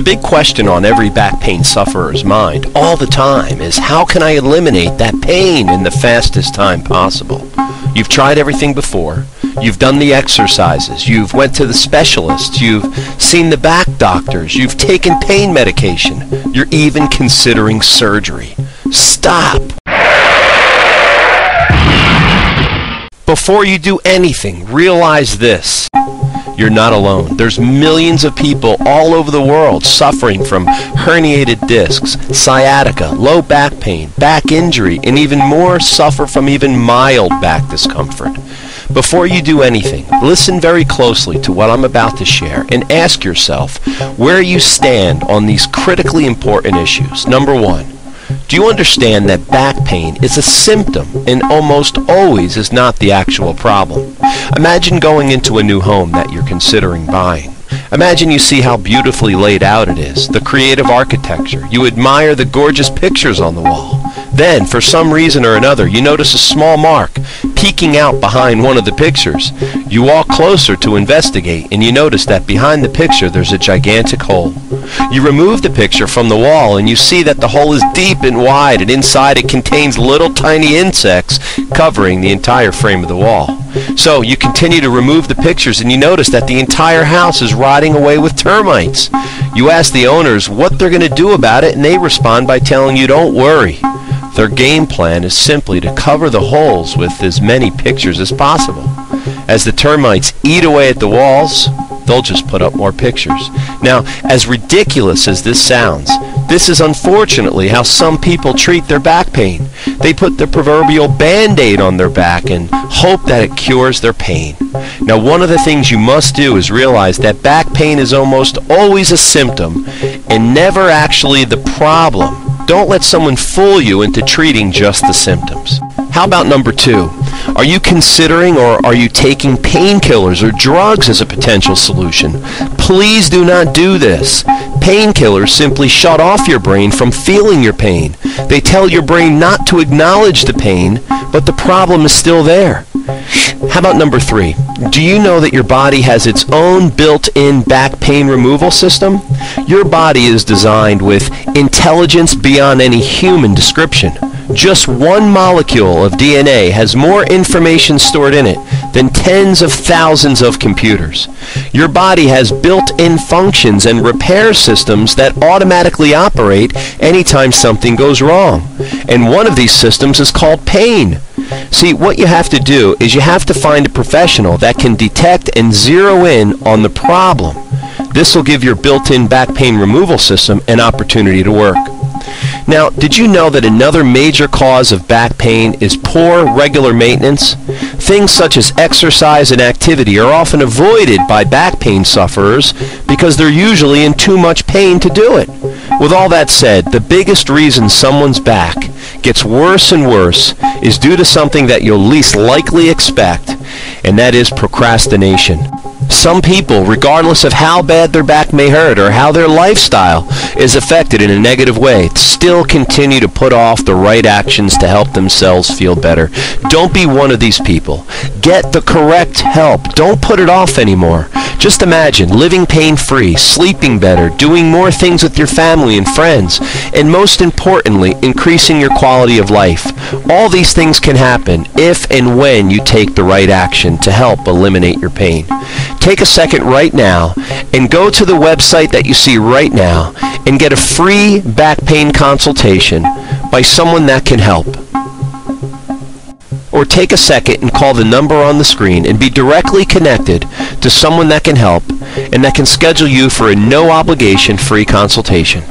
The big question on every back pain sufferer's mind all the time is, how can I eliminate that pain in the fastest time possible? You've tried everything before. You've done the exercises. You've went to the specialists. You've seen the back doctors. You've taken pain medication. You're even considering surgery. Stop! Before you do anything, realize this. You're not alone. There's millions of people all over the world suffering from herniated discs, sciatica, low back pain, back injury, and even more suffer from even mild back discomfort. Before you do anything, listen very closely to what I'm about to share and ask yourself where you stand on these critically important issues. Number one, do you understand that back pain is a symptom and almost always is not the actual problem? Imagine going into a new home that you're considering buying. Imagine you see how beautifully laid out it is, the creative architecture. You admire the gorgeous pictures on the wall. Then, for some reason or another, you notice a small mark peeking out behind one of the pictures. You walk closer to investigate, and you notice that behind the picture there's a gigantic hole. You remove the picture from the wall, and you see that the hole is deep and wide, and inside it contains little tiny insects covering the entire frame of the wall. So you continue to remove the pictures, and you notice that the entire house is rotting away with termites. You ask the owners what they're going to do about it, and they respond by telling you, don't worry. Their game plan is simply to cover the holes with as many pictures as possible. As the termites eat away at the walls, they'll just put up more pictures. Now, as ridiculous as this sounds, this is unfortunately how some people treat their back pain. They put the proverbial Band-Aid on their back and hope that it cures their pain. Now, one of the things you must do is realize that back pain is almost always a symptom and never actually the problem. Don't let someone fool you into treating just the symptoms. How about number two? Are you considering or are you taking painkillers or drugs as a potential solution? Please do not do this. Painkillers simply shut off your brain from feeling your pain. They tell your brain not to acknowledge the pain, but the problem is still there. How about number three? Do you know that your body has its own built-in back pain removal system? Your body is designed with intelligence beyond any human description. Just one molecule of DNA has more information stored in it than tens of thousands of computers. Your body has built-in functions and repair systems that automatically operate anytime something goes wrong. And one of these systems is called pain. See, what you have to do is you have to find a professional that can detect and zero in on the problem. This will give your built-in back pain removal system an opportunity to work. Now, did you know that another major cause of back pain is poor regular maintenance? Things such as exercise and activity are often avoided by back pain sufferers because they're usually in too much pain to do it. With all that said, the biggest reason someone's back gets worse and worse is due to something that you'll least likely expect, and that is procrastination. Some people, regardless of how bad their back may hurt or how their lifestyle is affected in a negative way, still continue to put off the right actions to help themselves feel better. Don't be one of these people. Get the correct help. Don't put it off anymore. Just imagine living pain-free, sleeping better, doing more things with your family and friends, and most importantly, increasing your quality of life. All these things can happen if and when you take the right action to help eliminate your pain. Take a second right now and go to the website that you see right now and get a free back pain consultation by someone that can help. Or take a second and call the number on the screen and be directly connected to someone that can help and that can schedule you for a no obligation free consultation.